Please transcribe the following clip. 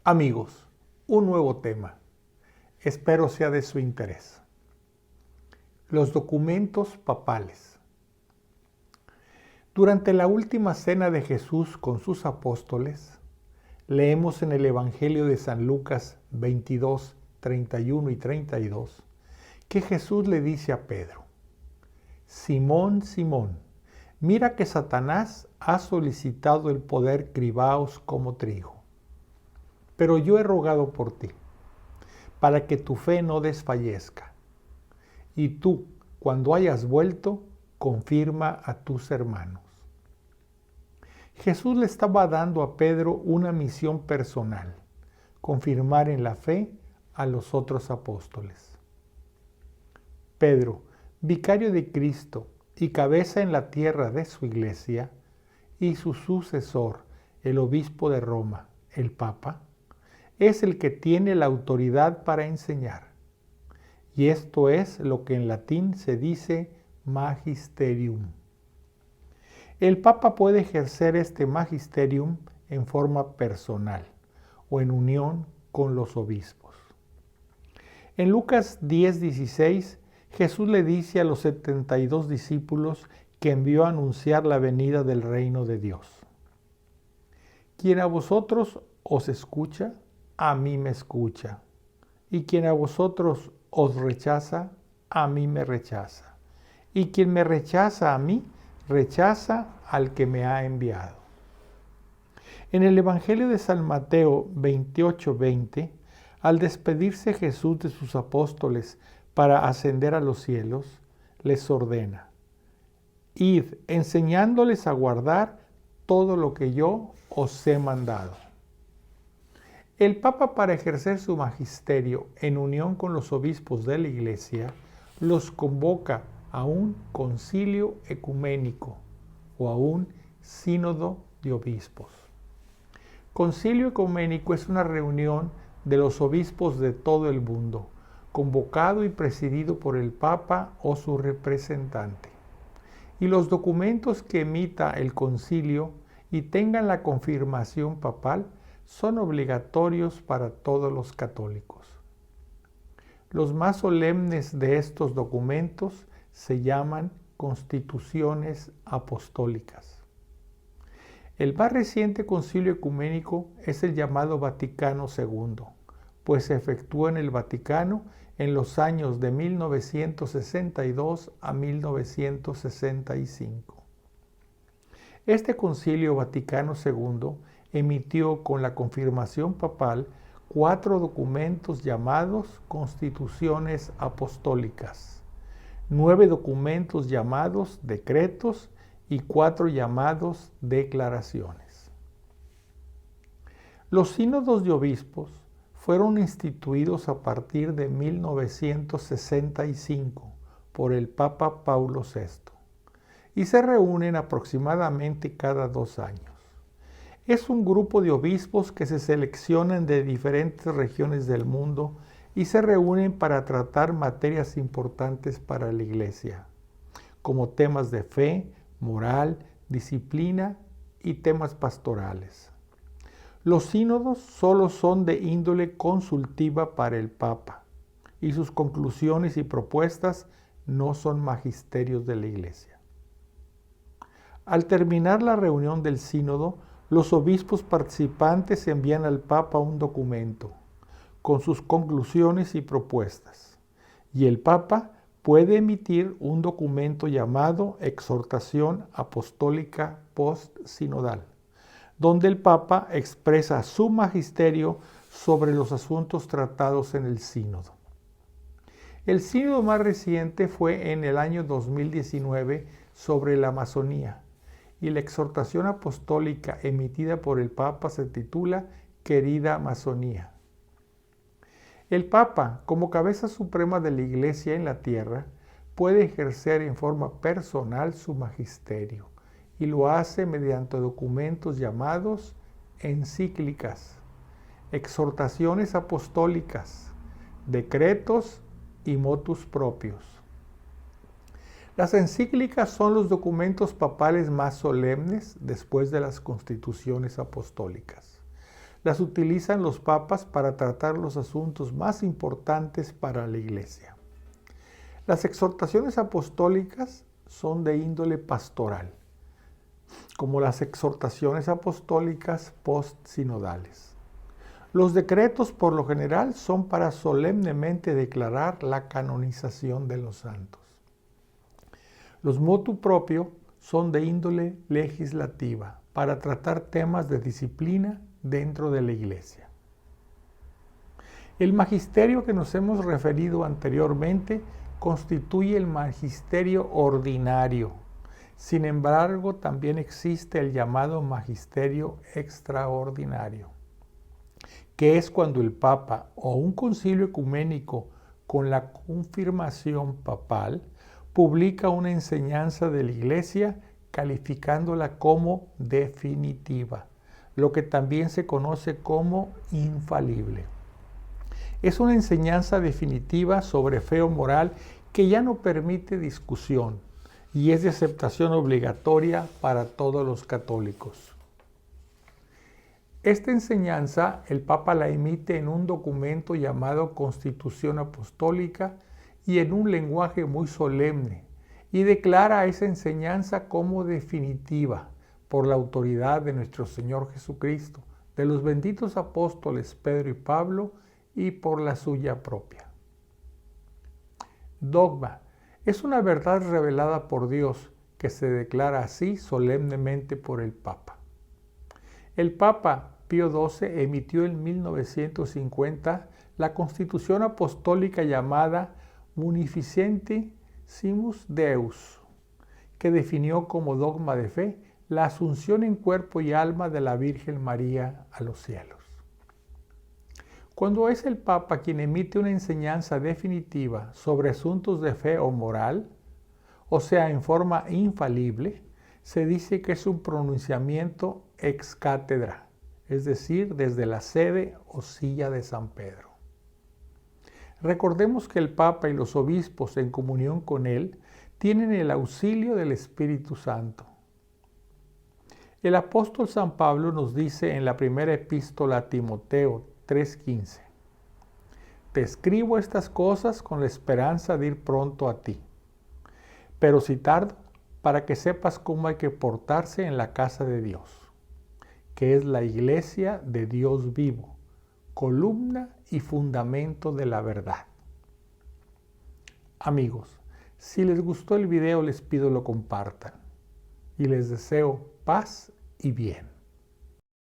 Amigos, un nuevo tema. Espero sea de su interés. Los documentos papales. Durante la última cena de Jesús con sus apóstoles, leemos en el Evangelio de San Lucas 22, 31 y 32, que Jesús le dice a Pedro: Simón, Simón, mira que Satanás ha solicitado el poder cribaos como trigo. Pero yo he rogado por ti, para que tu fe no desfallezca. Y tú, cuando hayas vuelto, confirma a tus hermanos. Jesús le estaba dando a Pedro una misión personal: confirmar en la fe a los otros apóstoles. Pedro, vicario de Cristo y cabeza en la tierra de su iglesia, y su sucesor, el obispo de Roma, el Papa, es el que tiene la autoridad para enseñar. Y esto es lo que en latín se dice magisterium. El Papa puede ejercer este magisterium en forma personal o en unión con los obispos. En Lucas 10:16, Jesús le dice a los 72 discípulos que envió a anunciar la venida del reino de Dios: quien a vosotros os escucha, a mí me escucha, y quien a vosotros os rechaza, a mí me rechaza, y quien me rechaza a mí, rechaza al que me ha enviado. En el Evangelio de San Mateo 28:20, al despedirse Jesús de sus apóstoles para ascender a los cielos, les ordena: id enseñándoles a guardar todo lo que yo os he mandado. El Papa, para ejercer su magisterio en unión con los obispos de la Iglesia, los convoca a un concilio ecuménico o a un sínodo de obispos. Concilio ecuménico es una reunión de los obispos de todo el mundo, convocado y presidido por el Papa o su representante. Y los documentos que emita el concilio y tengan la confirmación papal son obligatorios para todos los católicos. Los más solemnes de estos documentos se llaman constituciones apostólicas. El más reciente concilio ecuménico es el llamado Vaticano II, pues se efectuó en el Vaticano en los años de 1962 a 1965. Este concilio Vaticano II emitió con la confirmación papal 4 documentos llamados constituciones apostólicas, 9 documentos llamados decretos y 4 llamados declaraciones. Los sínodos de obispos fueron instituidos a partir de 1965 por el Papa Paulo VI y se reúnen aproximadamente cada 2 años. Es un grupo de obispos que se seleccionan de diferentes regiones del mundo y se reúnen para tratar materias importantes para la Iglesia, como temas de fe, moral, disciplina y temas pastorales. Los sínodos solo son de índole consultiva para el Papa y sus conclusiones y propuestas no son magisterios de la Iglesia. Al terminar la reunión del sínodo, los obispos participantes envían al Papa un documento con sus conclusiones y propuestas, y el Papa puede emitir un documento llamado Exhortación Apostólica Post-Sinodal, donde el Papa expresa su magisterio sobre los asuntos tratados en el sínodo. El sínodo más reciente fue en el año 2019 sobre la Amazonía, y la exhortación apostólica emitida por el Papa se titula Querida Amazonía. El Papa, como cabeza suprema de la Iglesia en la tierra, puede ejercer en forma personal su magisterio y lo hace mediante documentos llamados encíclicas, exhortaciones apostólicas, decretos y motus propios. Las encíclicas son los documentos papales más solemnes después de las constituciones apostólicas. las utilizan los papas para tratar los asuntos más importantes para la Iglesia. Las exhortaciones apostólicas son de índole pastoral, como las exhortaciones apostólicas post-sinodales. Los decretos, por lo general, son para solemnemente declarar la canonización de los santos. Los motu proprio son de índole legislativa, para tratar temas de disciplina dentro de la Iglesia. El magisterio que nos hemos referido anteriormente constituye el magisterio ordinario. Sin embargo, también existe el llamado magisterio extraordinario, que es cuando el Papa o un concilio ecuménico con la confirmación papal publica una enseñanza de la Iglesia calificándola como definitiva, lo que también se conoce como infalible. Es una enseñanza definitiva sobre fe o moral que ya no permite discusión y es de aceptación obligatoria para todos los católicos. Esta enseñanza el Papa la emite en un documento llamado Constitución Apostólica y en un lenguaje muy solemne, y declara esa enseñanza como definitiva por la autoridad de nuestro Señor Jesucristo, de los benditos apóstoles Pedro y Pablo, y por la suya propia. Dogma es una verdad revelada por Dios que se declara así solemnemente por el Papa. El Papa Pío XII emitió en 1950 la Constitución Apostólica llamada Munificentissimus Deus, que definió como dogma de fe la asunción en cuerpo y alma de la Virgen María a los cielos. Cuando es el Papa quien emite una enseñanza definitiva sobre asuntos de fe o moral, o sea, en forma infalible, se dice que es un pronunciamiento ex cátedra, es decir, desde la sede o silla de San Pedro. Recordemos que el Papa y los obispos en comunión con él tienen el auxilio del Espíritu Santo. El apóstol San Pablo nos dice en la primera epístola a Timoteo 3:15: Te escribo estas cosas con la esperanza de ir pronto a ti, pero si tardo, para que sepas cómo hay que portarse en la casa de Dios, que es la iglesia de Dios vivo, columna y fundamento de la verdad. Amigos, si les gustó el video les pido lo compartan y les deseo paz y bien.